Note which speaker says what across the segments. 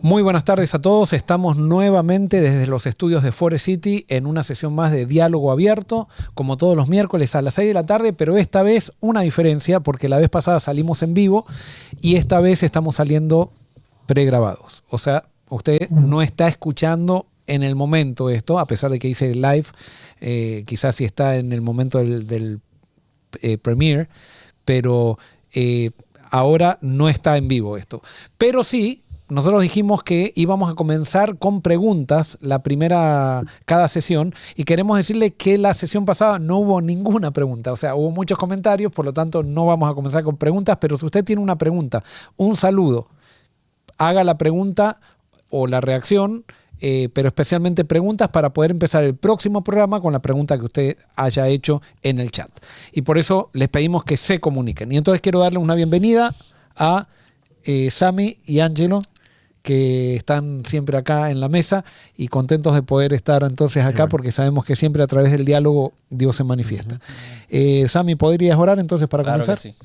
Speaker 1: Muy buenas tardes a todos. Estamos nuevamente desde los estudios de Forest City en una sesión más de Diálogo Abierto, como todos los miércoles a las 6 de la tarde, pero esta vez una diferencia, porque la vez pasada salimos en vivo y esta vez estamos saliendo pregrabados. O sea, usted no está escuchando en el momento esto, a pesar de que hice live, quizás sí está en el momento del premiere, pero ahora no está en vivo esto. Pero sí, nosotros dijimos que íbamos a comenzar con preguntas cada sesión, y queremos decirle que la sesión pasada no hubo ninguna pregunta, o sea, hubo muchos comentarios, por lo tanto no vamos a comenzar con preguntas, pero si usted tiene una pregunta, un saludo, haga la pregunta o la reacción, pero especialmente preguntas para poder empezar el próximo programa con la pregunta que usted haya hecho en el chat. Y por eso les pedimos que se comuniquen. Y entonces quiero darle una bienvenida a Sammy y Angelo, que están siempre acá en la mesa y contentos de poder estar entonces acá, porque sabemos que siempre a través del diálogo Dios se manifiesta. Sammy, ¿podrías orar entonces para comenzar?
Speaker 2: Claro que sí.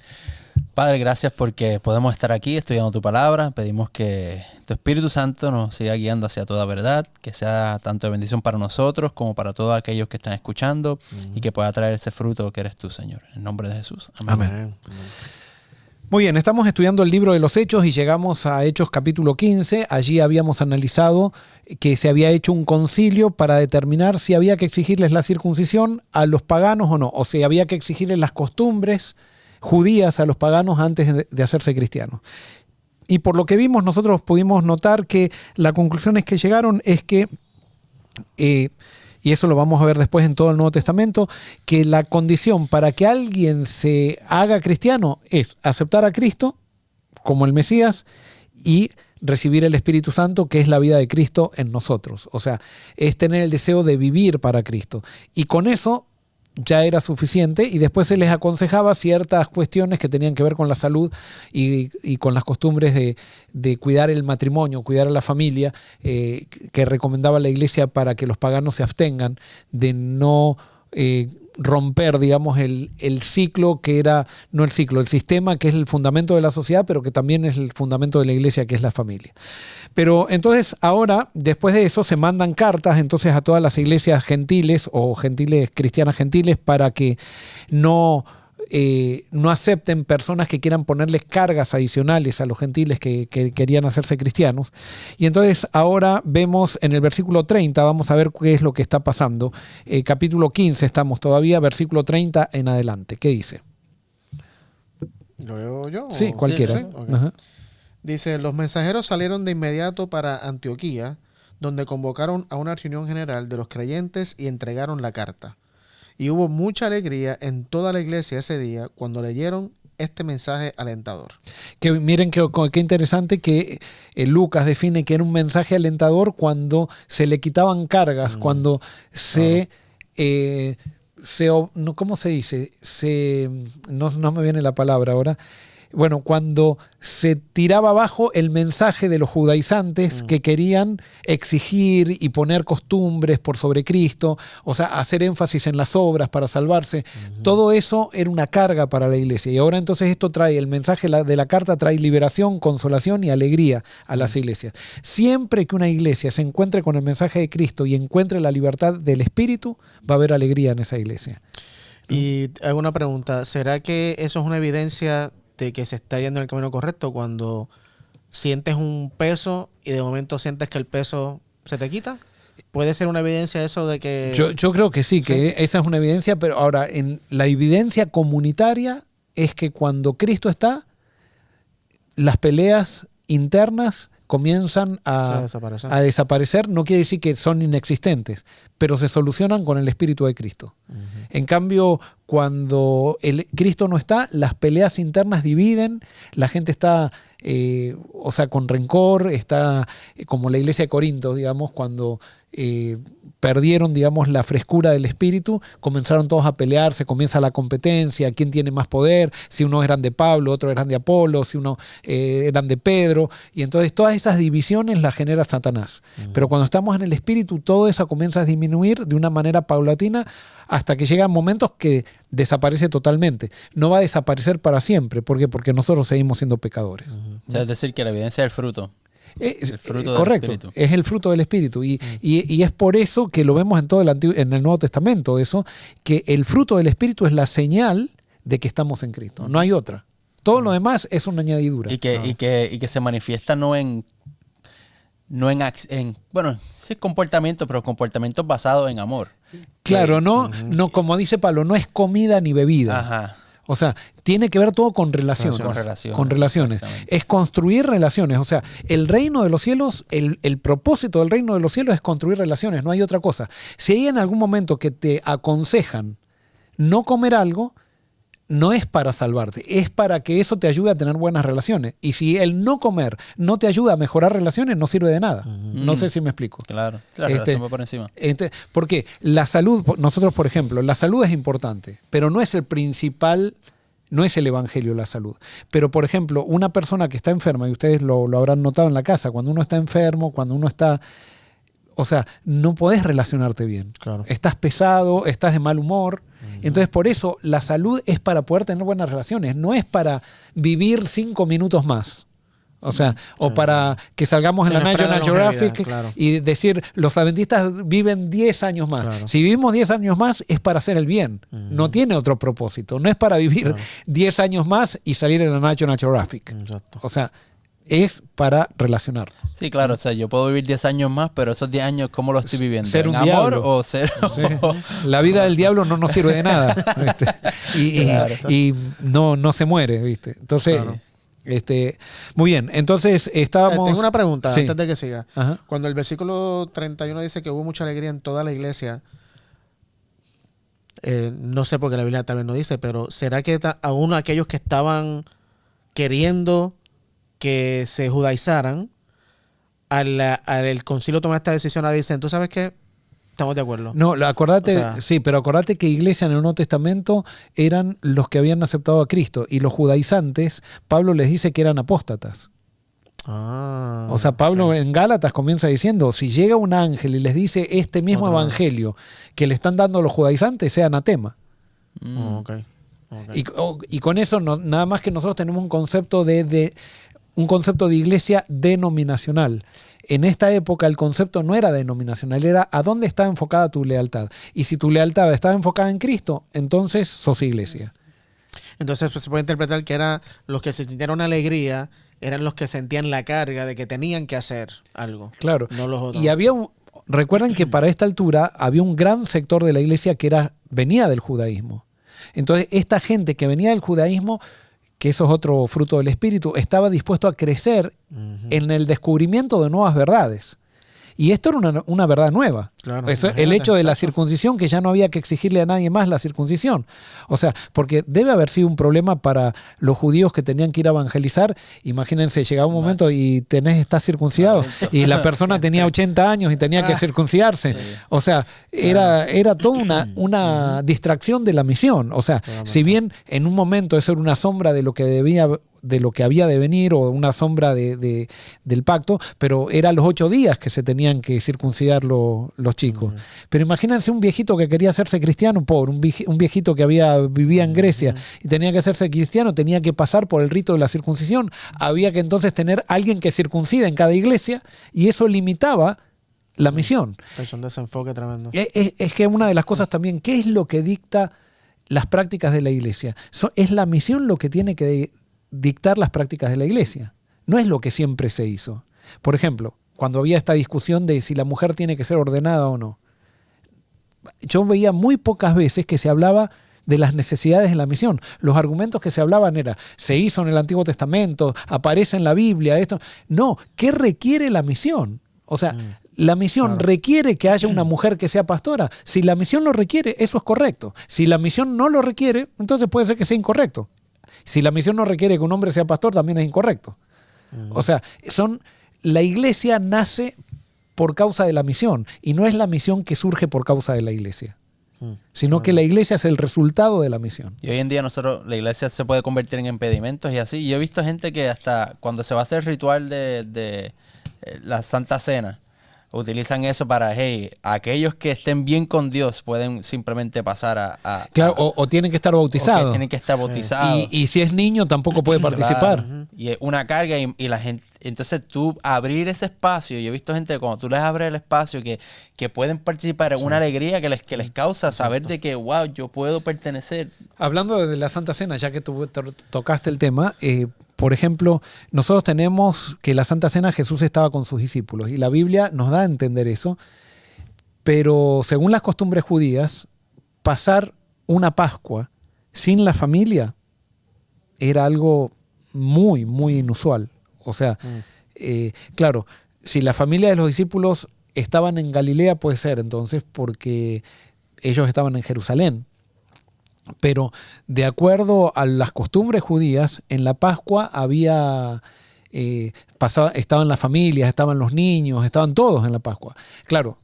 Speaker 2: Padre, gracias porque podemos estar aquí estudiando tu palabra. Pedimos que tu Espíritu Santo nos siga guiando hacia toda verdad, que sea tanto de bendición para nosotros como para todos aquellos que están escuchando y que pueda traer ese fruto que eres tú, Señor. En nombre de Jesús. Amén.
Speaker 1: Amén. Muy bien, estamos estudiando el libro de los Hechos y llegamos a Hechos capítulo 15. Allí habíamos analizado que se había hecho un concilio para determinar si había que exigirles la circuncisión a los paganos o no, o si había que exigirles las costumbres judías a los paganos antes de hacerse cristianos. Y por lo que vimos, nosotros pudimos notar que la conclusión es que llegaron es que, y eso lo vamos a ver después en todo el Nuevo Testamento, que la condición para que alguien se haga cristiano es aceptar a Cristo como el Mesías y recibir el Espíritu Santo, que es la vida de Cristo en nosotros. O sea, es tener el deseo de vivir para Cristo. Y con eso ya era suficiente, y después se les aconsejaba ciertas cuestiones que tenían que ver con la salud y con las costumbres de cuidar el matrimonio, cuidar a la familia, que recomendaba la Iglesia para que los paganos se abstengan de no romper, digamos, el ciclo que era, no el ciclo, el sistema que es el fundamento de la sociedad, pero que también es el fundamento de la Iglesia, que es la familia. Pero entonces ahora, después de eso, se mandan cartas entonces a todas las iglesias gentiles o cristianas gentiles para que no acepten personas que quieran ponerles cargas adicionales a los gentiles que querían hacerse cristianos. Y entonces ahora vemos en el versículo 30, vamos a ver qué es lo que está pasando. Capítulo 15 estamos todavía, versículo 30 en adelante. ¿Qué dice?
Speaker 3: ¿Lo leo yo?
Speaker 1: Sí, cualquiera.
Speaker 3: ¿Sí? Okay. Dice, los mensajeros salieron de inmediato para Antioquía, donde convocaron a una reunión general de los creyentes y entregaron la carta. Y hubo mucha alegría en toda la iglesia ese día cuando leyeron este mensaje alentador. Que
Speaker 1: miren qué interesante que Lucas define que era un mensaje alentador cuando se le quitaban cargas, cuando ¿cómo se dice? No me viene la palabra ahora. Bueno, cuando se tiraba abajo el mensaje de los judaizantes que querían exigir y poner costumbres por sobre Cristo, o sea, hacer énfasis en las obras para salvarse, todo eso era una carga para la iglesia. Y ahora entonces esto trae, el mensaje de la carta trae liberación, consolación y alegría a las iglesias. Siempre que una iglesia se encuentre con el mensaje de Cristo y encuentre la libertad del Espíritu, va a haber alegría en esa iglesia.
Speaker 3: Y hago una pregunta, ¿será que eso es una evidencia de que se está yendo en el camino correcto cuando sientes un peso y de momento sientes que el peso se te quita? ¿Puede ser una evidencia eso de que...?
Speaker 1: Yo creo que sí, que esa es una evidencia, pero ahora, en la evidencia comunitaria es que cuando Cristo está, las peleas internas comienzan a desaparecer. No quiere decir que son inexistentes, pero se solucionan con el Espíritu de Cristo. En cambio, cuando Cristo no está, las peleas internas dividen, la gente está con rencor, está como la iglesia de Corinto, digamos, cuando perdieron, digamos, la frescura del espíritu, comenzaron todos a pelearse, comienza la competencia, quién tiene más poder, si unos eran de Pablo, otros eran de Apolo, si unos eran de Pedro, y entonces todas esas divisiones las genera Satanás. Pero cuando estamos en el espíritu, todo eso comienza a disminuir de una manera paulatina hasta que llegan momentos que desaparece totalmente. No va a desaparecer para siempre. ¿Por qué? Porque nosotros seguimos siendo pecadores.
Speaker 2: O sea, es decir, que la evidencia del fruto. El fruto del
Speaker 1: correcto,
Speaker 2: Espíritu.
Speaker 1: es el fruto del Espíritu. Y es por eso que lo vemos en todo en el Nuevo Testamento, eso, que el fruto del Espíritu es la señal de que estamos en Cristo. No hay otra. Todo lo demás es una añadidura.
Speaker 2: Y que se manifiesta en bueno, sí comportamiento, pero comportamientos basados en amor.
Speaker 1: Claro, no, como dice Pablo, no es comida ni bebida.
Speaker 2: Ajá.
Speaker 1: O sea, tiene que ver todo con relaciones.
Speaker 2: Con relaciones.
Speaker 1: Es construir relaciones. O sea, el reino de los cielos, el propósito del reino de los cielos es construir relaciones, no hay otra cosa. Si hay en algún momento que te aconsejan no comer algo, no es para salvarte, es para que eso te ayude a tener buenas relaciones. Y si el no comer no te ayuda a mejorar relaciones, no sirve de nada. No sé si me explico.
Speaker 2: Claro, la relación va por encima.
Speaker 1: Porque la salud, nosotros por ejemplo, la salud es importante, pero no es el principal, no es el evangelio la salud. Pero por ejemplo, una persona que está enferma, y ustedes lo habrán notado en la casa, cuando uno está enfermo, cuando uno está... O sea, no podés relacionarte bien.
Speaker 3: Claro.
Speaker 1: Estás pesado, estás de mal humor. Entonces, por eso, la salud es para poder tener buenas relaciones. No es para vivir 5 minutos más. O sea, o para que salgamos en la National Geographic y decir, los adventistas viven 10 años más.
Speaker 3: Claro.
Speaker 1: Si vivimos 10 años más, es para hacer el bien. No tiene otro propósito. No es para vivir 10 años más y salir en la National Geographic.
Speaker 3: Exacto.
Speaker 1: O sea, es para relacionarnos.
Speaker 2: Sí, claro, o sea, yo puedo vivir 10 años más, pero esos 10 años, ¿cómo los estoy viviendo?
Speaker 1: Ser un
Speaker 2: ¿En amor
Speaker 1: diablo.
Speaker 2: o ser...?
Speaker 1: Sí. La vida del diablo no nos sirve de nada. ¿Viste? Y no se muere, ¿viste? Entonces, muy bien. Entonces, estábamos...
Speaker 3: Tengo una pregunta
Speaker 1: Sí.
Speaker 3: antes de que siga.
Speaker 1: Ajá.
Speaker 3: Cuando el versículo 31 dice que hubo mucha alegría en toda la iglesia, no sé por qué la Biblia tal vez no dice, pero ¿será que aún aquellos que estaban queriendo que se judaizaran, al concilio tomar esta decisión, dicen, ¿tú sabes qué? Estamos de acuerdo.
Speaker 1: No, acordate,
Speaker 3: O sea,
Speaker 1: sí, pero acordate que iglesia en el Nuevo Testamento eran los que habían aceptado a Cristo y los judaizantes, Pablo les dice que eran apóstatas. O sea, Pablo en Gálatas comienza diciendo, si llega un ángel y les dice este mismo
Speaker 3: Otro
Speaker 1: evangelio que le están dando a los judaizantes, sea anatema. Y con eso nada más que nosotros tenemos un concepto de iglesia denominacional. En esta época el concepto no era denominacional, era a dónde está enfocada tu lealtad. Y si tu lealtad estaba enfocada en Cristo, entonces sos iglesia.
Speaker 3: Entonces se puede interpretar que eran los que se sintieron alegría, eran los que sentían la carga de que tenían que hacer algo.
Speaker 1: Claro.
Speaker 3: No los otros.
Speaker 1: Y recuerden que para esta altura había un gran sector de la iglesia que venía del judaísmo. Entonces esta gente que venía del judaísmo, que eso es otro fruto del Espíritu, estaba dispuesto a crecer en el descubrimiento de nuevas verdades. Y esto era una verdad nueva.
Speaker 3: Claro,
Speaker 1: El hecho de la circuncisión, que ya no había que exigirle a nadie más la circuncisión. O sea, porque debe haber sido un problema para los judíos que tenían que ir a evangelizar. Imagínense, llegaba un momento y estás circuncidado. Y la persona tenía 80 años y tenía que circuncidarse. Sí. O sea, era toda una distracción de la misión. O sea, si bien en un momento eso era una sombra de lo que había de venir, o una sombra del pacto, pero eran los 8 días que se tenían que circuncidar los chicos. Pero imagínense un viejito que quería hacerse cristiano, pobre, un viejito que vivía en Grecia y tenía que hacerse cristiano, tenía que pasar por el rito de la circuncisión. Había que entonces tener alguien que circuncida en cada iglesia, y eso limitaba la misión.
Speaker 3: Es un desenfoque tremendo.
Speaker 1: Es que una de las cosas también, ¿qué es lo que dicta las prácticas de la iglesia? Es la misión lo que tiene que dictar las prácticas de la iglesia. No es lo que siempre se hizo. Por ejemplo, cuando había esta discusión de si la mujer tiene que ser ordenada o no, yo veía muy pocas veces que se hablaba de las necesidades de la misión. Los argumentos que se hablaban se hizo en el Antiguo Testamento, aparece en la Biblia, esto. No, ¿qué requiere la misión? O sea, la misión requiere que haya una mujer que sea pastora. Si la misión lo requiere, eso es correcto. Si la misión no lo requiere, entonces puede ser que sea incorrecto. Si la misión no requiere que un hombre sea pastor, también es incorrecto. O sea, la iglesia nace por causa de la misión, y no es la misión que surge por causa de la iglesia, sino que la iglesia es el resultado de la misión.
Speaker 2: Y hoy en día la iglesia se puede convertir en impedimentos y así. Yo he visto gente que hasta cuando se va a hacer el ritual de la Santa Cena, utilizan eso para, hey, aquellos que estén bien con Dios pueden simplemente pasar
Speaker 1: Claro, o tienen que estar bautizados.
Speaker 2: tienen que estar bautizados.
Speaker 1: Y si es niño tampoco puede participar.
Speaker 2: Claro. Y es una carga y la gente, entonces tú abrir ese espacio, yo he visto gente cuando tú les abres el espacio que pueden participar en una alegría que les causa saber de que, wow, yo puedo pertenecer.
Speaker 1: Hablando de la Santa Cena, ya que tú tocaste el tema, por ejemplo, nosotros tenemos que la Santa Cena Jesús estaba con sus discípulos y la Biblia nos da a entender eso, pero según las costumbres judías, pasar una Pascua sin la familia era algo muy, muy inusual. O sea, claro, si la familia de los discípulos estaban en Galilea, puede ser entonces porque ellos estaban en Jerusalén. Pero de acuerdo a las costumbres judías, en la Pascua había estaban las familias, estaban los niños, estaban todos en la Pascua. Claro,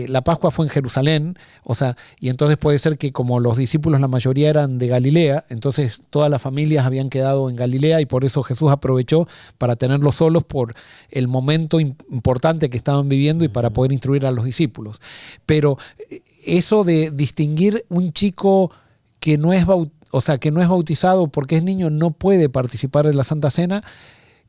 Speaker 1: la Pascua fue en Jerusalén, o sea, y entonces puede ser que como los discípulos la mayoría eran de Galilea, entonces todas las familias habían quedado en Galilea y por eso Jesús aprovechó para tenerlos solos por el momento importante que estaban viviendo y para poder instruir a los discípulos. Pero eso de distinguir un chico que no es bautizado porque es niño, no puede participar de la Santa Cena,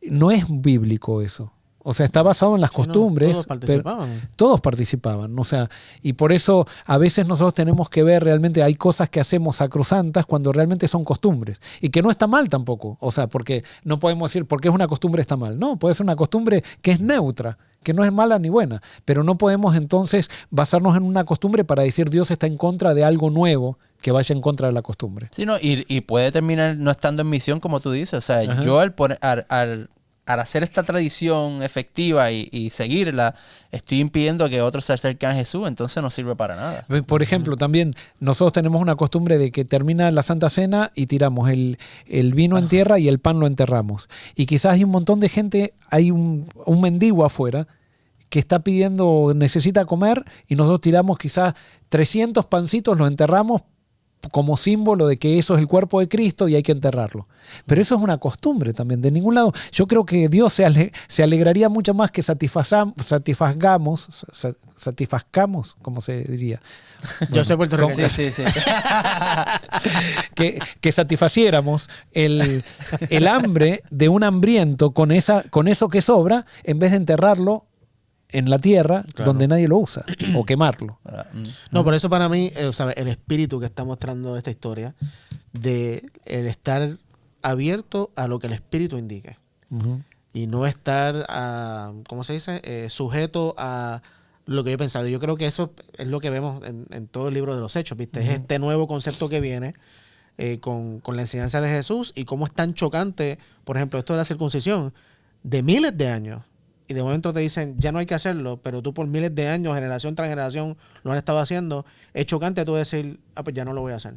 Speaker 1: no es bíblico eso. O sea, está basado en las costumbres.
Speaker 3: Todos participaban.
Speaker 1: Todos participaban. O sea, y por eso a veces nosotros tenemos que ver realmente, hay cosas que hacemos sacrosantas cuando realmente son costumbres. Y que no está mal tampoco. O sea, porque no podemos decir porque es una costumbre está mal. No, puede ser una costumbre que es neutra, que no es mala ni buena. Pero no podemos entonces basarnos en una costumbre para decir Dios está en contra de algo nuevo que vaya en contra de la costumbre.
Speaker 2: Sí, no, y puede terminar no estando en misión, como tú dices. O sea,
Speaker 1: Ajá.
Speaker 2: yo al hacer esta tradición efectiva y seguirla, estoy impidiendo que otros se acerquen a Jesús, entonces no sirve para nada.
Speaker 1: Por ejemplo, también nosotros tenemos una costumbre de que termina la Santa Cena y tiramos el vino en tierra y el pan lo enterramos. Y quizás hay un montón de gente, hay un mendigo afuera que está pidiendo, necesita comer y nosotros tiramos quizás 300 pancitos, los enterramos como símbolo de que eso es el cuerpo de Cristo y hay que enterrarlo. Pero eso es una costumbre también, de ningún lado. Yo creo que Dios se alegraría mucho más que satisfazcamos, ¿cómo se diría?
Speaker 3: Yo sé puertorriqueño.
Speaker 2: Sí.
Speaker 1: que satisfaciéramos el hambre de un hambriento con eso que sobra, en vez de enterrarlo en la tierra, claro, donde nadie lo usa, o quemarlo.
Speaker 3: No, por eso para mí, el espíritu que está mostrando esta historia, de el estar abierto a lo que el espíritu indique. Uh-huh. Y no estar, ¿cómo se dice? Sujeto a lo que yo he pensado. Yo creo que eso es lo que vemos en todo el libro de los Hechos, ¿viste? Uh-huh. Es este nuevo concepto que viene con la enseñanza de Jesús y cómo es tan chocante, por ejemplo, esto de la circuncisión, de miles de años. Y de momento te dicen, ya no hay que hacerlo, pero tú por miles de años, generación tras generación, lo han estado haciendo. Es chocante tú decir, pues ya no lo voy a hacer.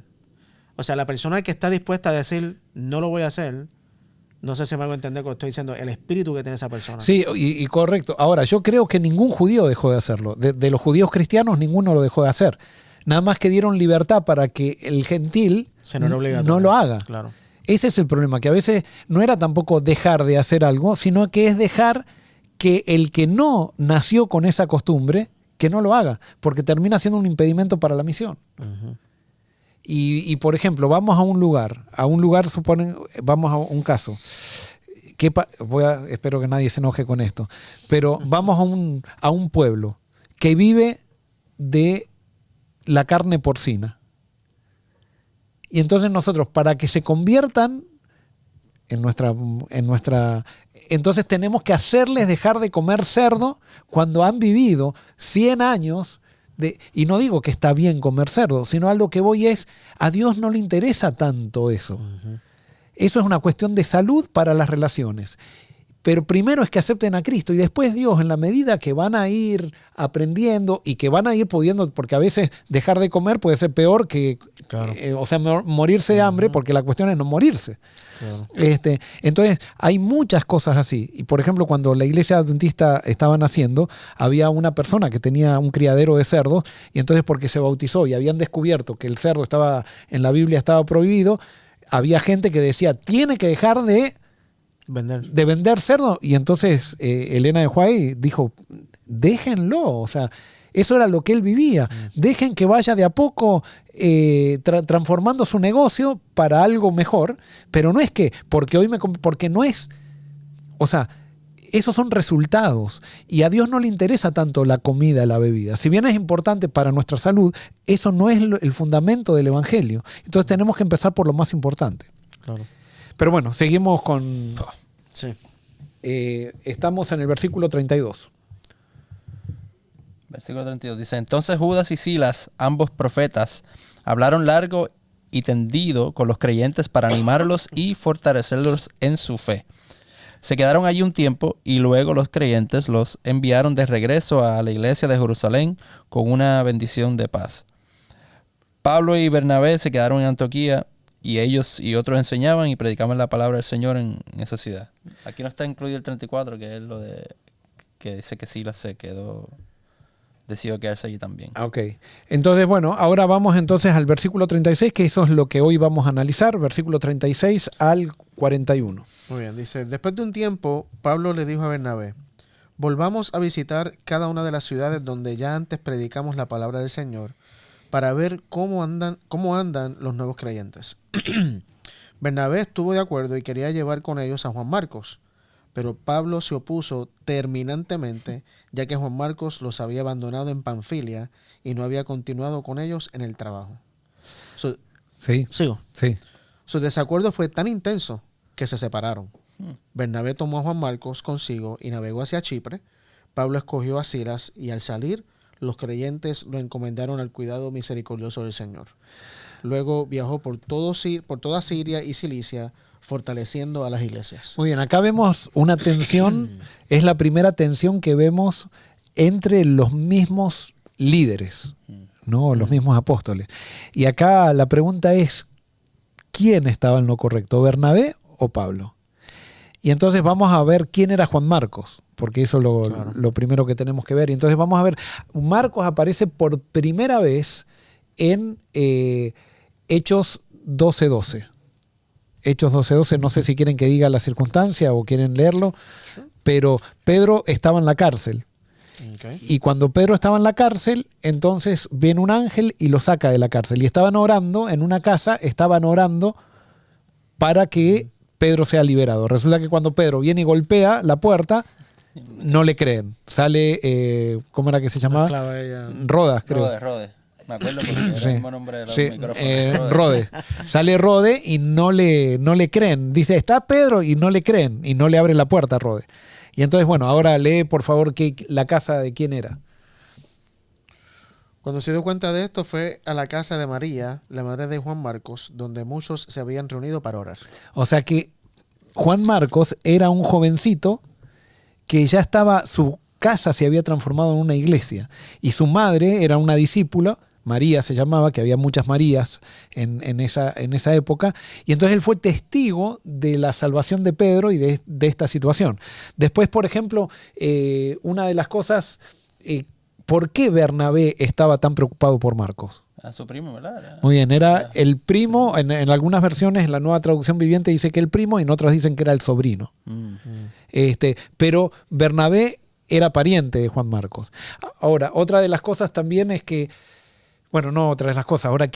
Speaker 3: O sea, la persona que está dispuesta a decir, no lo voy a hacer, no sé si me hago entender lo que estoy diciendo, el espíritu que tiene esa persona.
Speaker 1: Sí, y correcto. Ahora, yo creo que ningún judío dejó de hacerlo. De los judíos cristianos, ninguno lo dejó de hacer. Nada más que dieron libertad para que el gentil no lo haga.
Speaker 3: Claro.
Speaker 1: Ese es el problema, que a veces no era tampoco dejar de hacer algo, sino que es dejar que el que no nació con esa costumbre, que no lo haga, porque termina siendo un impedimento para la misión. Uh-huh. Y por ejemplo, vamos a un lugar, vamos a un caso, espero que nadie se enoje con esto, pero vamos a un pueblo que vive de la carne porcina. Y entonces nosotros, para que se conviertan entonces tenemos que hacerles dejar de comer cerdo cuando han vivido 100 años y no digo que está bien comer cerdo, sino a lo que voy es, a Dios no le interesa tanto eso. Uh-huh. Eso es una cuestión de salud para las relaciones. Pero primero es que acepten a Cristo y después Dios, en la medida que van a ir aprendiendo y que van a ir pudiendo, porque a veces dejar de comer puede ser peor que, claro, morirse de hambre, porque la cuestión es no morirse. Claro. Entonces, hay muchas cosas así. Y por ejemplo, cuando la iglesia adventista estaba naciendo, había una persona que tenía un criadero de cerdos y entonces porque se bautizó y habían descubierto que el cerdo en la Biblia estaba prohibido, había gente que decía, tiene que dejar de
Speaker 3: Vender.
Speaker 1: vender cerdo. Y entonces Elena de White dijo, déjenlo, o sea, eso era lo que él vivía. Dejen que vaya de a poco transformando su negocio para algo mejor, pero no es que, porque no es, o sea, esos son resultados y a Dios no le interesa tanto la comida, la bebida. Si bien es importante para nuestra salud, eso no es el fundamento del evangelio. Entonces tenemos que empezar por lo más importante.
Speaker 3: Claro.
Speaker 1: Pero bueno, seguimos con...
Speaker 3: Sí.
Speaker 1: Estamos en el versículo 32.
Speaker 2: Versículo 32 dice: Entonces Judas y Silas, ambos profetas, hablaron largo y tendido con los creyentes para animarlos y fortalecerlos en su fe. Se quedaron allí un tiempo y luego los creyentes los enviaron de regreso a la iglesia de Jerusalén con una bendición de paz. Pablo y Bernabé se quedaron en Antioquía y ellos y otros enseñaban y predicaban la palabra del Señor en esa ciudad. Aquí no está incluido el 34, que es lo de que dice que Silas decidió quedarse allí también.
Speaker 1: Ok. Entonces, bueno, ahora vamos entonces al versículo 36, que eso es lo que hoy vamos a analizar, versículo 36 al 41.
Speaker 3: Muy bien, dice, después de un tiempo, Pablo le dijo a Bernabé, volvamos a visitar cada una de las ciudades donde ya antes predicamos la palabra del Señor, para ver cómo andan los nuevos creyentes. Bernabé estuvo de acuerdo y quería llevar con ellos a Juan Marcos, pero Pablo se opuso terminantemente, ya que Juan Marcos los había abandonado en Panfilia y no había continuado con ellos en el trabajo.
Speaker 1: Sí,
Speaker 3: Sigo.
Speaker 1: sí.
Speaker 3: Su desacuerdo fue tan intenso que se separaron. Bernabé tomó a Juan Marcos consigo y navegó hacia Chipre. Pablo escogió a Silas y al salir, los creyentes lo encomendaron al cuidado misericordioso del Señor. Luego viajó por toda Siria y Cilicia, fortaleciendo a las iglesias.
Speaker 1: Muy bien, acá vemos una tensión, es la primera tensión que vemos entre los mismos líderes, ¿no? Los mismos apóstoles. Y acá la pregunta es, ¿quién estaba en lo correcto, Bernabé o Pablo? Y entonces vamos a ver quién era Juan Marcos, porque eso es lo primero que tenemos que ver. Y entonces vamos a ver, Marcos aparece por primera vez en Hechos 12:12. Hechos 12:12, no sé si quieren que diga la circunstancia o quieren leerlo, pero Pedro estaba en la cárcel.
Speaker 3: Okay.
Speaker 1: Y cuando Pedro estaba en la cárcel, entonces viene un ángel y lo saca de la cárcel. Y estaban orando, en una casa, estaban orando para que Pedro sea liberado. Resulta que cuando Pedro viene y golpea la puerta, no le creen. Sale, ¿cómo era que se llamaba? Rodas, creo.
Speaker 2: Rode. Me acuerdo porque era el mismo nombre de los micrófonos.
Speaker 1: Rode. Sale Rode y no le creen. Dice, está Pedro, y no le creen. Y no le abren la puerta a Rode. Y entonces, bueno, ahora lee, por favor, la casa de quién era.
Speaker 3: Cuando se dio cuenta de esto, fue a la casa de María, la madre de Juan Marcos, donde muchos se habían reunido para orar.
Speaker 1: O sea que Juan Marcos era un jovencito que ya su casa se había transformado en una iglesia. Y su madre era una discípula, María se llamaba, que había muchas Marías en esa época, y entonces él fue testigo de la salvación de Pedro y de esta situación. Después, por ejemplo, una de las cosas, ¿por qué Bernabé estaba tan preocupado por Marcos?
Speaker 2: A su primo, ¿verdad?
Speaker 1: Muy bien, era el primo, en algunas versiones, en la Nueva Traducción Viviente dice que el primo y en otras dicen que era el sobrino. Pero Bernabé era pariente de Juan Marcos. Ahora, otra de las cosas también es que, bueno, no otra de las cosas, ahora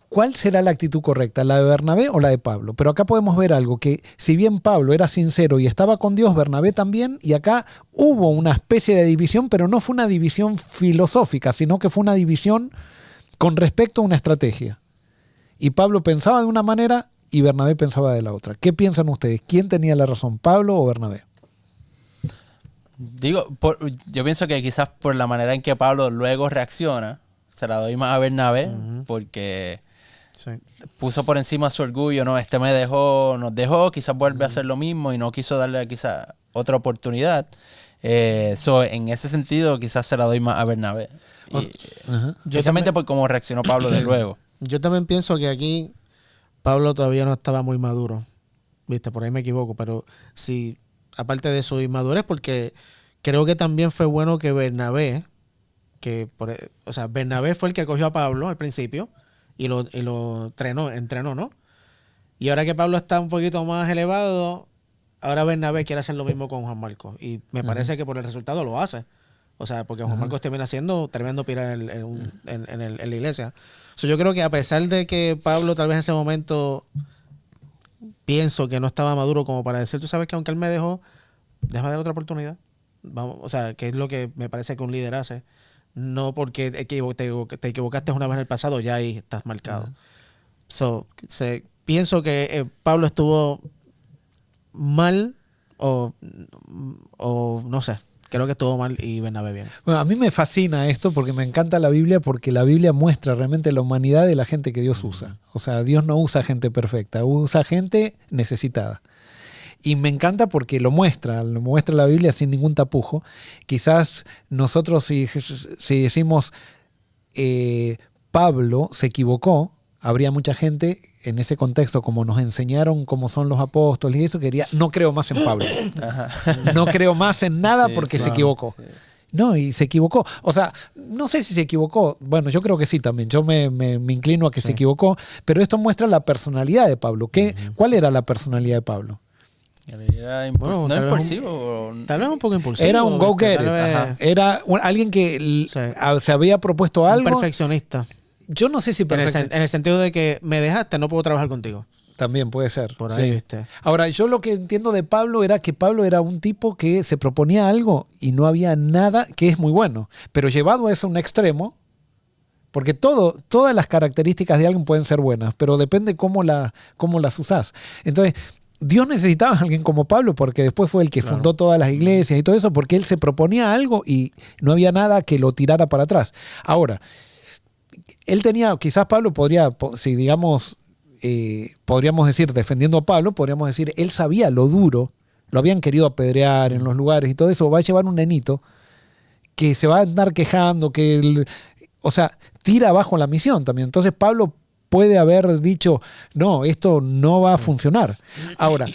Speaker 1: ¿cuál será la actitud correcta? ¿La de Bernabé o la de Pablo? Pero acá podemos ver algo, que si bien Pablo era sincero y estaba con Dios, Bernabé también, y acá hubo una especie de división, pero no fue una división filosófica, sino que fue una división con respecto a una estrategia. Y Pablo pensaba de una manera y Bernabé pensaba de la otra. ¿Qué piensan ustedes? ¿Quién tenía la razón, Pablo o Bernabé?
Speaker 2: Yo pienso que quizás por la manera en que Pablo luego reacciona, se la doy más a Bernabé, porque puso por encima su orgullo, ¿no? Nos dejó, quizás vuelve a hacer lo mismo y no quiso darle quizás otra oportunidad. En ese sentido, quizás se la doy más a Bernabé. Precisamente por cómo reaccionó Pablo de luego.
Speaker 3: Yo también pienso que aquí Pablo todavía no estaba muy maduro. Viste, por ahí me equivoco, pero sí, aparte de su inmadurez, porque creo que también fue bueno que Bernabé, Bernabé fue el que acogió a Pablo al principio y lo entrenó, ¿no? Y ahora que Pablo está un poquito más elevado, ahora Bernabé quiere hacer lo mismo con Juan Marcos. Y me parece que por el resultado lo hace. O sea, porque Juan Marcos termina siendo tremendo pira en la iglesia. So, yo creo que a pesar de que Pablo tal vez en ese momento pienso que no estaba maduro como para decir, tú sabes que aunque él me dejó, déjame dar otra oportunidad. Vamos, o sea, que es lo que me parece que un líder hace. No porque te equivocaste una vez en el pasado, ya ahí estás marcado. So, pienso que Pablo estuvo mal o no sé. Creo que estuvo mal y Bernabé bien.
Speaker 1: Bueno, a mí me fascina esto porque me encanta la Biblia, porque la Biblia muestra realmente la humanidad de la gente que Dios usa. O sea, Dios no usa gente perfecta, usa gente necesitada. Y me encanta porque lo muestra la Biblia sin ningún tapujo. Quizás nosotros si decimos Pablo se equivocó, habría mucha gente en ese contexto, como nos enseñaron cómo son los apóstoles y eso, no creo más en Pablo. No creo más en nada porque se equivocó. No, y se equivocó. O sea, no sé si se equivocó. Bueno, yo creo que sí también. Yo me inclino a que se equivocó. Pero esto muestra la personalidad de Pablo. ¿Cuál era la personalidad de Pablo?
Speaker 2: Era impulsivo.
Speaker 3: Tal vez un poco impulsivo.
Speaker 1: Era un go-getter. Era alguien que se había propuesto algo.
Speaker 3: Un perfeccionista.
Speaker 1: Yo no sé si
Speaker 3: en el sentido de que me dejaste, no puedo trabajar contigo.
Speaker 1: También puede ser.
Speaker 3: Por ahí, ¿viste?
Speaker 1: Ahora, yo lo que entiendo de Pablo era que Pablo era un tipo que se proponía algo y no había nada, que es muy bueno. Pero llevado a eso a un extremo, porque todas las características de alguien pueden ser buenas, pero depende cómo las usás. Entonces, Dios necesitaba a alguien como Pablo, porque después fue el que fundó todas las iglesias y todo eso, porque él se proponía algo y no había nada que lo tirara para atrás. Ahora, él tenía, quizás Pablo podría, si digamos, podríamos decir, defendiendo a Pablo, podríamos decir, él sabía lo duro, lo habían querido apedrear en los lugares y todo eso, va a llevar un nenito que se va a andar quejando, o sea, tira abajo la misión también. Entonces Pablo puede haber dicho, no, esto no va a funcionar. Ahora,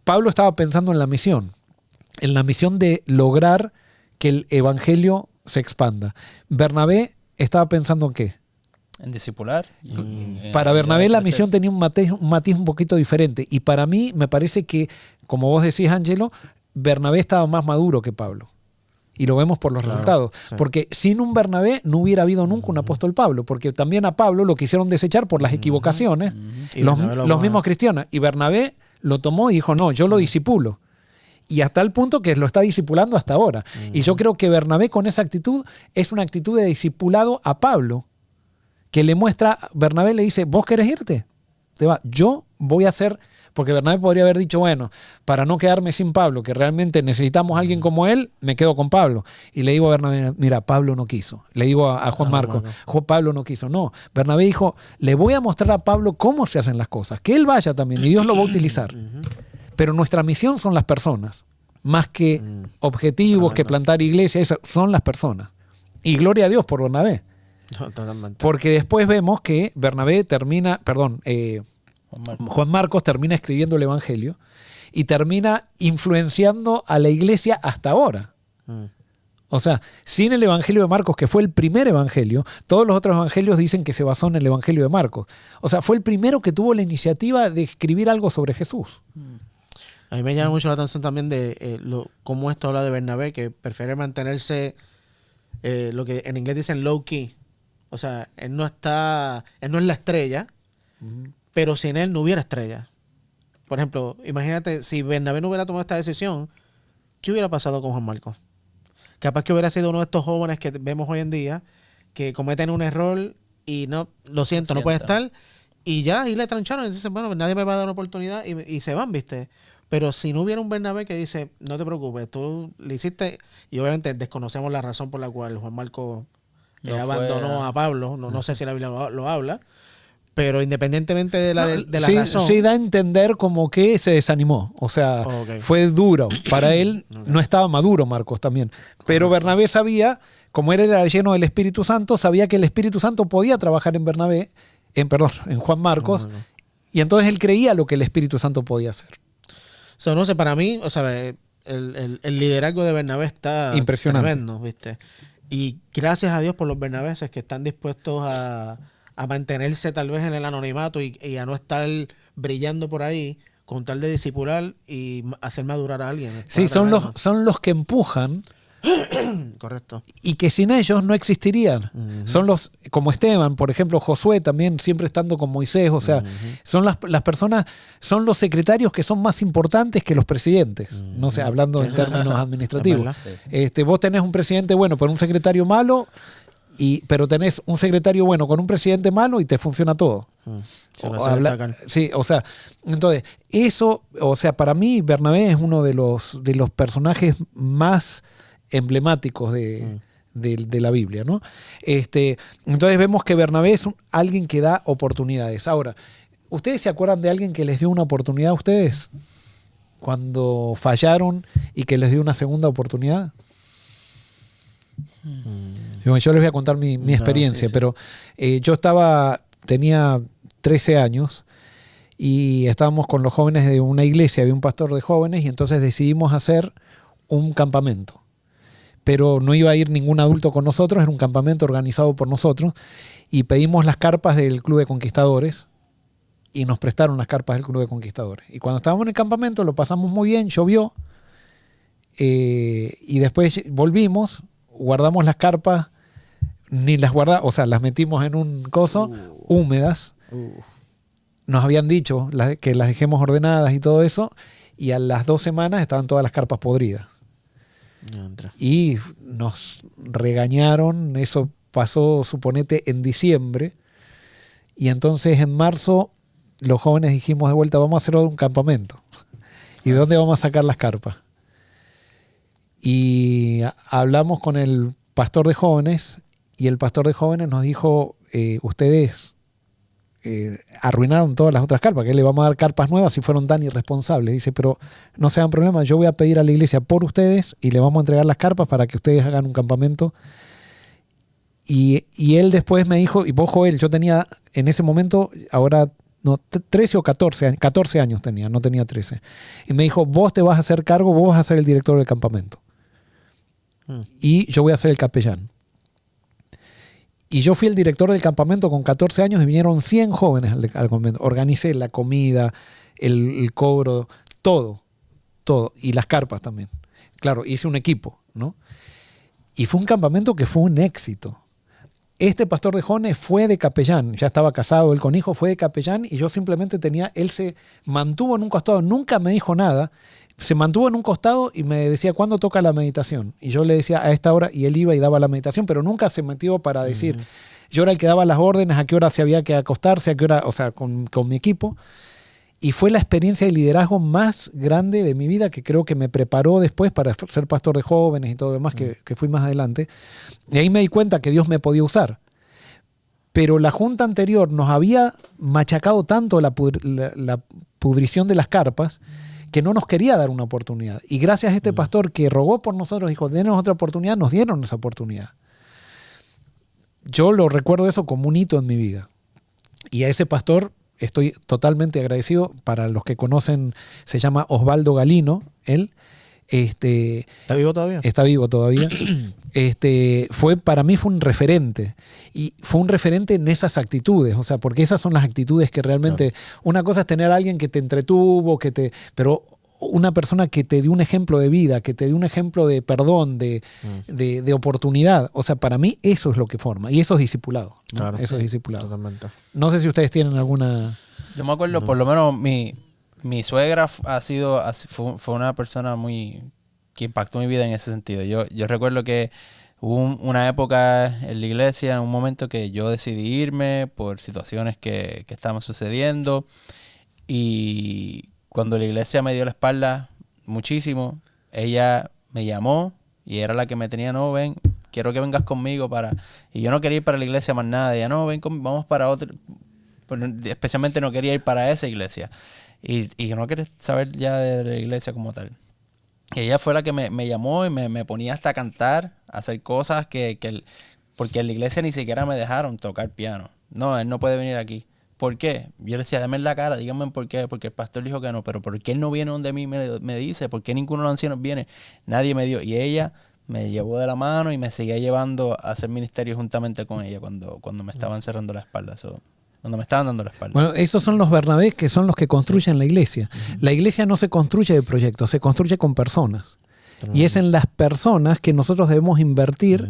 Speaker 1: Pablo estaba pensando en la misión de lograr que el evangelio se expanda. Bernabé estaba pensando en qué.
Speaker 2: En discipular.
Speaker 1: Para Bernabé la misión tenía un matiz un poquito diferente. Y para mí me parece que, como vos decís, Ángelo, Bernabé estaba más maduro que Pablo. Y lo vemos por los resultados. Sí. Porque sin un Bernabé no hubiera habido nunca un apóstol Pablo. Porque también a Pablo lo quisieron desechar por las equivocaciones. Los mismos cristianos. Y Bernabé lo tomó y dijo, no, yo lo discipulo. Y hasta el punto que lo está discipulando hasta ahora. Y yo creo que Bernabé con esa actitud es una actitud de discipulado a Pablo. Que le muestra, Bernabé le dice, ¿vos querés irte? Te va, yo voy a hacer, porque Bernabé podría haber dicho, bueno, para no quedarme sin Pablo, que realmente necesitamos a alguien como él, me quedo con Pablo. Y le digo a Bernabé, mira, Pablo no quiso. Le digo a Juan Marcos, Pablo no quiso. No, Bernabé dijo, le voy a mostrar a Pablo cómo se hacen las cosas, que él vaya también y Dios lo va a utilizar. Pero nuestra misión son las personas, más que objetivos, que plantar iglesias, son las personas. Y gloria a Dios por Bernabé.
Speaker 3: Totalmente.
Speaker 1: Porque después vemos que Juan Marcos termina escribiendo el Evangelio y termina influenciando a la iglesia hasta ahora. O sea, sin el Evangelio de Marcos, que fue el primer evangelio, todos los otros evangelios dicen que se basó en el Evangelio de Marcos. O sea, fue el primero que tuvo la iniciativa de escribir algo sobre Jesús.
Speaker 3: A mí me llama mucho la atención también de cómo esto habla de Bernabé, que prefiere mantenerse lo que en inglés dicen low key. O sea, él no es la estrella, pero sin él no hubiera estrella. Por ejemplo, imagínate, si Bernabé no hubiera tomado esta decisión, ¿qué hubiera pasado con Juan Marcos? Capaz que hubiera sido uno de estos jóvenes que vemos hoy en día, que cometen un error y no puede estar, y ya, y le trancharon, y dicen, bueno, nadie me va a dar una oportunidad, y se van, ¿viste? Pero si no hubiera un Bernabé que dice, no te preocupes, tú le hiciste, y obviamente desconocemos la razón por la cual Juan Marcos abandonó a Pablo, no sé si la Biblia lo habla, pero independientemente de la razón.
Speaker 1: Sí da a entender como que se desanimó, o sea, fue duro. Para él no estaba maduro Marcos también, pero Bernabé sabía, como él era lleno del Espíritu Santo, sabía que el Espíritu Santo podía trabajar en Juan Marcos, y entonces él creía lo que el Espíritu Santo podía hacer.
Speaker 3: No sé, para mí, o sea, el liderazgo de Bernabé está
Speaker 1: impresionante.
Speaker 3: Tremendo, ¿viste? Y gracias a Dios por los bernabeses que están dispuestos a mantenerse tal vez en el anonimato y a no estar brillando por ahí con tal de discipular y hacer madurar a alguien.
Speaker 1: Sí, son los que empujan.
Speaker 3: Correcto.
Speaker 1: Y que sin ellos no existirían. Son los, como Esteban, por ejemplo, Josué también, siempre estando con Moisés, o sea, son las personas, son los secretarios que son más importantes que los presidentes, no sé, hablando en términos administrativos. Vos tenés un presidente bueno, pero un secretario malo, pero tenés un secretario bueno con un presidente malo y te funciona todo. Sí, o sea, entonces, eso, o sea, para mí Bernabé es uno de los personajes más emblemáticos de la Biblia, ¿no? Entonces vemos que Bernabé es alguien que da oportunidades. Ahora, ¿ustedes se acuerdan de alguien que les dio una oportunidad a ustedes cuando fallaron y que les dio una segunda oportunidad? Yo les voy a contar mi experiencia, pero yo tenía 13 años y estábamos con los jóvenes de una iglesia, había un pastor de jóvenes y entonces decidimos hacer un campamento. Pero no iba a ir ningún adulto con nosotros, era un campamento organizado por nosotros y pedimos las carpas del Club de Conquistadores y nos prestaron las carpas del Club de Conquistadores. Y cuando estábamos en el campamento lo pasamos muy bien, llovió y después volvimos, guardamos las carpas, o sea, las metimos en un coso, húmedas. Nos habían dicho que las dejemos ordenadas y todo eso y a las 2 semanas estaban todas las carpas podridas. Y nos regañaron, eso pasó, suponete, en diciembre, y entonces en marzo los jóvenes dijimos de vuelta, vamos a hacer un campamento. ¿Y de dónde vamos a sacar las carpas? Y hablamos con el pastor de jóvenes, y el pastor de jóvenes nos dijo, ustedes arruinaron todas las otras carpas, que le vamos a dar carpas nuevas si fueron tan irresponsables. Dice, pero no se hagan problema, yo voy a pedir a la iglesia por ustedes y le vamos a entregar las carpas para que ustedes hagan un campamento. Y él después me dijo, y vos, Joel, yo tenía en ese momento, ahora no, 13 o 14 años tenía, no tenía 13. Y me dijo, vos te vas a hacer cargo, vos vas a ser el director del campamento. Y yo voy a ser el capellán. Y yo fui el director del campamento con 14 años y vinieron 100 jóvenes al campamento. Organicé la comida, el cobro, todo. Y las carpas también. Claro, hice un equipo, ¿no? Y fue un campamento que fue un éxito. Este pastor de jóvenes fue de capellán, ya estaba casado, él con hijo, fue de capellán y yo simplemente él se mantuvo en un costado, nunca me dijo nada, se mantuvo en un costado y me decía, ¿cuándo toca la meditación? Y yo le decía a esta hora y él iba y daba la meditación, pero nunca se metió para decir, yo era el que daba las órdenes, a qué hora se había que acostarse, a qué hora, o sea, con mi equipo. Y fue la experiencia de liderazgo más grande de mi vida que creo que me preparó después para ser pastor de jóvenes y todo lo demás que fui más adelante. Y ahí me di cuenta que Dios me podía usar. Pero la junta anterior nos había machacado tanto la pudrición de las carpas que no nos quería dar una oportunidad. Y gracias a este pastor que rogó por nosotros, dijo, denos otra oportunidad, nos dieron esa oportunidad. Yo lo recuerdo eso como un hito en mi vida. Y a ese pastor estoy totalmente agradecido. Para los que conocen, se llama Osvaldo Galino, él.
Speaker 3: ¿Está vivo todavía?
Speaker 1: Está vivo todavía. Para mí fue un referente. Y fue un referente en esas actitudes. O sea, porque esas son las actitudes que realmente... Claro. Una cosa es tener a alguien que te entretuvo, pero una persona que te dio un ejemplo de vida, que te dio un ejemplo de perdón, de oportunidad. O sea, para mí eso es lo que forma. Y eso es discipulado, ¿no?
Speaker 3: Claro,
Speaker 1: eso es discipulado.
Speaker 3: Totalmente.
Speaker 1: No sé si ustedes tienen alguna...
Speaker 2: Yo me acuerdo, por lo menos mi suegra fue una persona que impactó mi vida en ese sentido. Yo recuerdo que hubo una época en la iglesia, en un momento que yo decidí irme por situaciones que estaban sucediendo, y cuando la iglesia me dio la espalda muchísimo, ella me llamó y era la que me tenía, no, ven, quiero que vengas conmigo y yo no quería ir para la iglesia más nada. Ella, no, ven, vamos para otra. Especialmente no quería ir para esa iglesia. Y yo no quería saber ya de la iglesia como tal. Y ella fue la que me llamó y me ponía hasta a cantar, a hacer cosas porque en la iglesia ni siquiera me dejaron tocar piano. No, él no puede venir aquí. ¿Por qué? Yo le decía, dame en la cara, díganme por qué. Porque el pastor dijo que no. Pero ¿por qué él no viene donde mí me dice? ¿Por qué ninguno de los ancianos viene? Nadie me dio. Y ella me llevó de la mano y me seguía llevando a hacer ministerio juntamente con ella cuando me estaban cerrando la espalda. cuando me estaban dando la espalda.
Speaker 1: Bueno, esos son los Bernabés que son los que construyen la iglesia. La iglesia no se construye de proyectos, se construye con personas. Y es en las personas que nosotros debemos invertir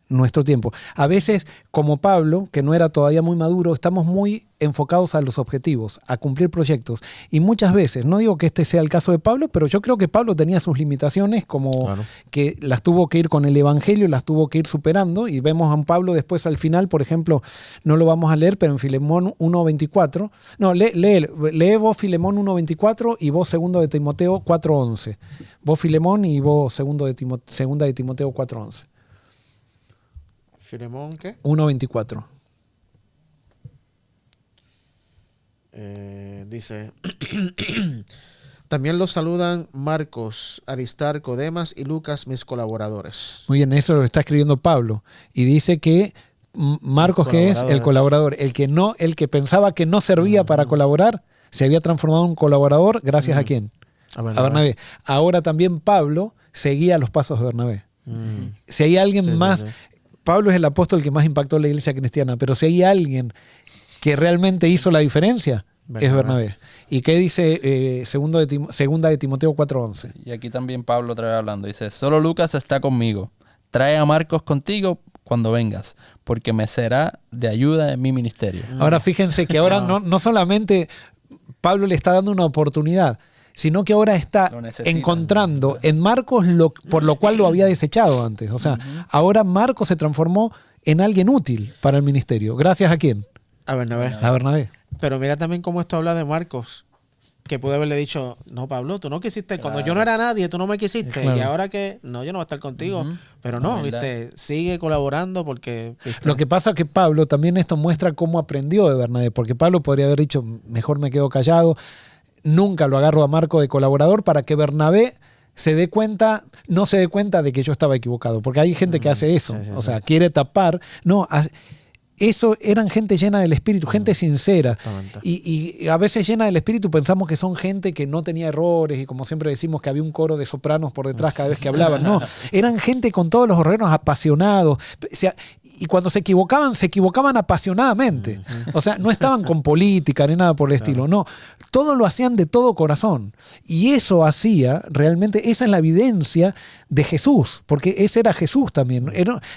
Speaker 1: nuestro tiempo. A veces, como Pablo, que no era todavía muy maduro, estamos muy enfocados a los objetivos, a cumplir proyectos. Y muchas veces, no digo que este sea el caso de Pablo, pero yo creo que Pablo tenía sus limitaciones, como que las tuvo que ir con el Evangelio, las tuvo que ir superando. Y vemos a un Pablo después al final, por ejemplo, no lo vamos a leer, pero en Filemón 1.24. No, lee vos Filemón 1.24 y vos 2 de Timoteo 4.11. Vos Filemón y vos 2 de Timoteo 4.11.
Speaker 3: ¿Filemón qué?
Speaker 1: 1.24.
Speaker 3: Dice, también los saludan Marcos, Aristarco, Demas y Lucas, mis colaboradores.
Speaker 1: Muy bien, eso lo está escribiendo Pablo. Y dice que Marcos, que es el colaborador, el que pensaba que no servía para colaborar, se había transformado en un colaborador gracias a quién? A Bernabé. Ahora también Pablo seguía los pasos de Bernabé. Si hay alguien más... Pablo es el apóstol que más impactó la iglesia cristiana, pero si hay alguien que realmente hizo la diferencia, es Bernabé. ¿Y qué dice segunda de Timoteo 4.11?
Speaker 2: Y aquí también Pablo otra vez hablando. Dice, solo Lucas está conmigo. Trae a Marcos contigo cuando vengas, porque me será de ayuda en mi ministerio.
Speaker 1: Ahora fíjense que ahora no solamente Pablo le está dando una oportunidad, sino que ahora está encontrando en Marcos por lo cual lo había desechado antes. O sea, ahora Marcos se transformó en alguien útil para el ministerio. ¿Gracias a quién?
Speaker 3: A Bernabé.
Speaker 1: A Bernabé.
Speaker 3: Pero mira también cómo esto habla de Marcos, que pude haberle dicho, no, Pablo, tú no quisiste, cuando yo no era nadie, tú no me quisiste, y ahora que, no, yo no voy a estar contigo. Pero no, viste, sigue colaborando porque... ¿viste?
Speaker 1: Lo que pasa es que Pablo, también esto muestra cómo aprendió de Bernabé, porque Pablo podría haber dicho, mejor me quedo callado, nunca lo agarro a Marco de colaborador para que Bernabé no se dé cuenta de que yo estaba equivocado. Porque hay gente que hace eso. O sea, quiere tapar. No, eso eran gente llena del Espíritu, gente sincera. Y a veces llena del Espíritu pensamos que son gente que no tenía errores y como siempre decimos que había un coro de sopranos por detrás cada vez que hablaban. No, eran gente con todos los horreros apasionados. O sea, y cuando se equivocaban apasionadamente. O sea, no estaban con política ni nada por el estilo. No, todo lo hacían de todo corazón. Y eso hacía, realmente, esa es la evidencia de Jesús. Porque ese era Jesús también.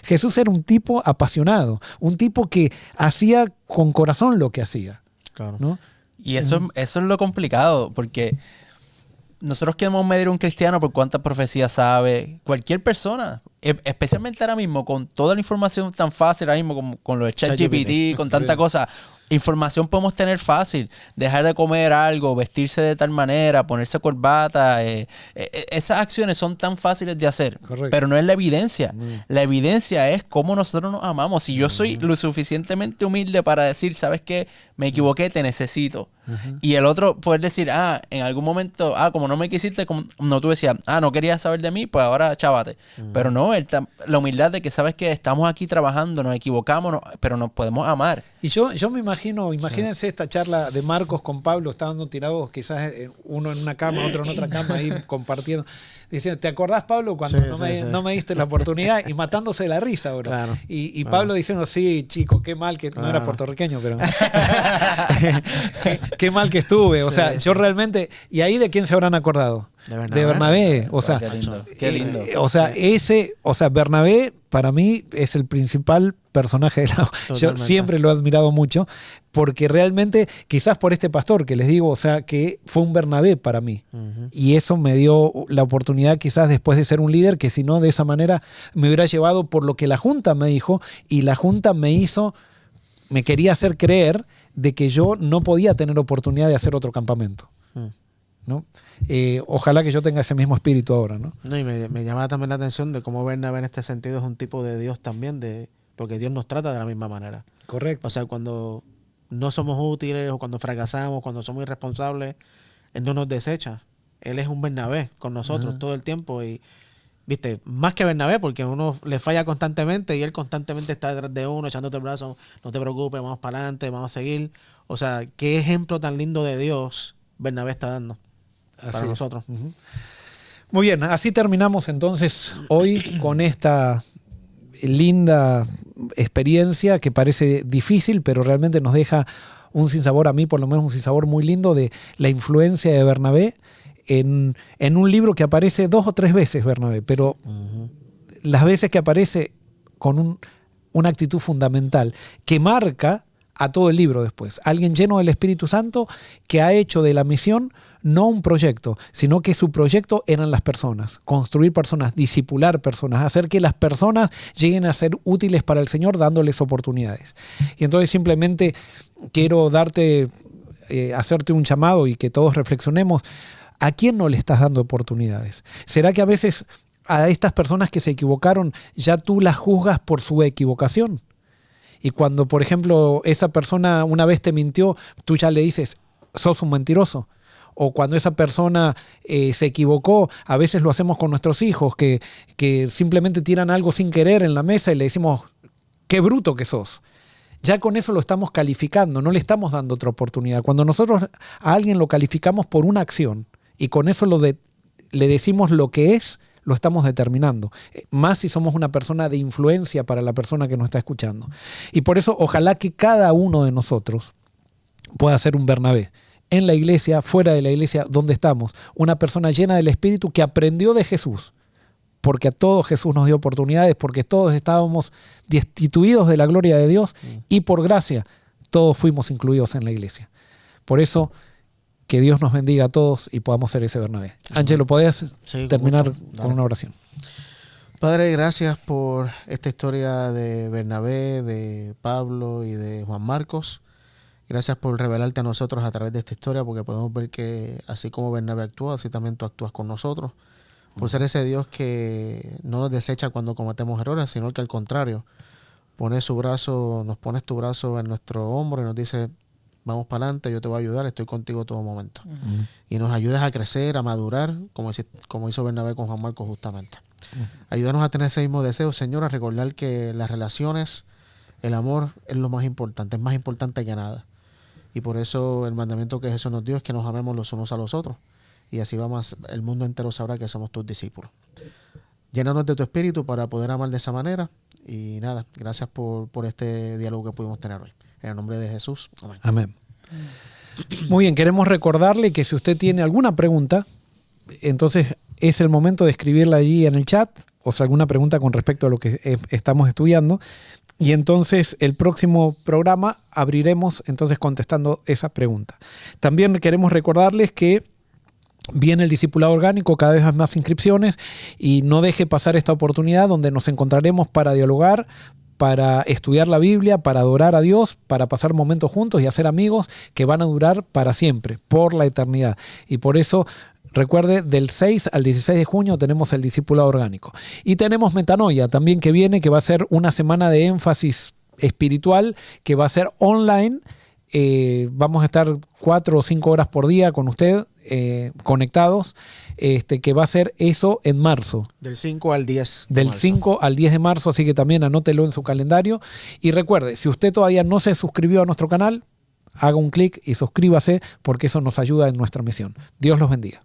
Speaker 1: Jesús era un tipo apasionado. Un tipo que hacía con corazón lo que hacía.
Speaker 3: Claro.
Speaker 1: ¿No?
Speaker 2: Y eso es lo complicado, porque nosotros queremos medir un cristiano por cuántas profecías sabe. Cualquier persona, especialmente ahora mismo, con toda la información tan fácil, ahora mismo con lo de ChatGPT, con tanta cosa, información podemos tener fácil. Dejar de comer algo, vestirse de tal manera, ponerse corbata. Esas acciones son tan fáciles de hacer.
Speaker 1: Correcto.
Speaker 2: Pero no es la evidencia. La evidencia es cómo nosotros nos amamos. Si yo soy lo suficientemente humilde para decir, ¿sabes qué? Me equivoqué, te necesito. Y el otro poder decir, en algún momento, como no me quisiste, como no, tú decías, no querías saber de mí, pues ahora chávate. Pero no, la humildad de que, ¿sabes qué? Estamos aquí trabajando, nos equivocamos, pero nos podemos amar.
Speaker 1: Y yo me imagínense esta charla de Marcos con Pablo, estaban tirados quizás uno en una cama, otro en otra cama, ahí compartiendo. Diciendo, ¿te acordás, Pablo, cuando no me diste la oportunidad? Y matándose de la risa ahora.
Speaker 3: Claro.
Speaker 1: Y Pablo diciendo, sí, chico, qué mal que no era puertorriqueño, pero qué mal que estuve. O sea, yo realmente... ¿Y ahí de quién se habrán acordado? De Bernabé. O sea,
Speaker 2: Qué lindo.
Speaker 1: O sea, Bernabé para mí es el principal personaje de la... Yo siempre lo he admirado mucho porque realmente, quizás por este pastor que les digo, o sea, que fue un Bernabé para mí. Y eso me dio la oportunidad quizás después de ser un líder que si no de esa manera me hubiera llevado por lo que la Junta me dijo y la Junta me quería hacer creer de que yo no podía tener oportunidad de hacer otro campamento. ¿No? Ojalá que yo tenga ese mismo espíritu ahora, ¿no?
Speaker 3: No, y me llama también la atención de cómo Bernabé en este sentido es un tipo de Dios también, porque Dios nos trata de la misma manera.
Speaker 1: Correcto.
Speaker 3: O sea, cuando no somos útiles o cuando fracasamos, cuando somos irresponsables, Él no nos desecha. Él es un Bernabé con nosotros todo el tiempo y, viste, más que Bernabé, porque uno le falla constantemente y Él constantemente está detrás de uno, echándote el brazo, no te preocupes, vamos para adelante, vamos a seguir. O sea, qué ejemplo tan lindo de Dios Bernabé está dando para nosotros.
Speaker 1: Muy bien, así terminamos entonces hoy con esta linda experiencia que parece difícil, pero realmente nos deja un sinsabor, a mí por lo menos un sinsabor muy lindo de la influencia de Bernabé en un libro que aparece 2 o 3 veces Bernabé, pero las veces que aparece con una actitud fundamental que marca a todo el libro después. Alguien lleno del Espíritu Santo que ha hecho de la misión no un proyecto, sino que su proyecto eran las personas, construir personas, discipular personas, hacer que las personas lleguen a ser útiles para el Señor dándoles oportunidades. Y entonces simplemente quiero hacerte un llamado y que todos reflexionemos, ¿a quién no le estás dando oportunidades? ¿Será que a veces a estas personas que se equivocaron ya tú las juzgas por su equivocación? Y cuando, por ejemplo, esa persona una vez te mintió, tú ya le dices, sos un mentiroso. O cuando esa persona se equivocó, a veces lo hacemos con nuestros hijos, que simplemente tiran algo sin querer en la mesa y le decimos, qué bruto que sos. Ya con eso lo estamos calificando, no le estamos dando otra oportunidad. Cuando nosotros a alguien lo calificamos por una acción y con eso le decimos lo que es, lo estamos determinando. Más si somos una persona de influencia para la persona que nos está escuchando. Y por eso ojalá que cada uno de nosotros pueda ser un Bernabé. En la iglesia, fuera de la iglesia, donde estamos. Una persona llena del Espíritu que aprendió de Jesús. Porque a todos Jesús nos dio oportunidades, porque todos estábamos destituidos de la gloria de Dios y por gracia todos fuimos incluidos en la iglesia. Por eso, que Dios nos bendiga a todos y podamos ser ese Bernabé. Ángelo, ¿podías terminar con una oración?
Speaker 3: Padre, gracias por esta historia de Bernabé, de Pablo y de Juan Marcos. Gracias por revelarte a nosotros a través de esta historia, porque podemos ver que así como Bernabé actúa, así también tú actúas con nosotros. Por ser ese Dios que no nos desecha cuando cometemos errores, sino que al contrario, nos pones tu brazo en nuestro hombro y nos dice, vamos para adelante, yo te voy a ayudar, estoy contigo todo momento. Y nos ayudas a crecer, a madurar, como hizo Bernabé con Juan Marcos justamente. Ayúdanos a tener ese mismo deseo, Señor, a recordar que las relaciones, el amor es lo más importante, es más importante que nada. Y por eso el mandamiento que Jesús nos dio es que nos amemos los unos a los otros. Y así el mundo entero sabrá que somos tus discípulos. Llénanos de tu espíritu para poder amar de esa manera. Y nada, gracias por este diálogo que pudimos tener hoy. En el nombre de Jesús. Amén.
Speaker 1: Amén. Muy bien, queremos recordarle que si usted tiene alguna pregunta, entonces es el momento de escribirla allí en el chat, o sea, alguna pregunta con respecto a lo que estamos estudiando. Y entonces el próximo programa abriremos entonces contestando esa pregunta. También queremos recordarles que viene el discipulado orgánico, cada vez hay más inscripciones y no deje pasar esta oportunidad donde nos encontraremos para dialogar, para estudiar la Biblia, para adorar a Dios, para pasar momentos juntos y hacer amigos que van a durar para siempre, por la eternidad. Y por eso, recuerde, del 6 al 16 de junio tenemos el discipulado orgánico. Y tenemos Metanoia también que viene, que va a ser una semana de énfasis espiritual, que va a ser online. Vamos a estar 4 o 5 horas por día con usted, conectados, que va a ser eso en marzo.
Speaker 3: Del 5 al 10 de
Speaker 1: Del
Speaker 3: marzo.
Speaker 1: 5 al 10 de marzo, así que también anótelo en su calendario. Y recuerde, si usted todavía no se suscribió a nuestro canal, haga un clic y suscríbase porque eso nos ayuda en nuestra misión. Dios los bendiga.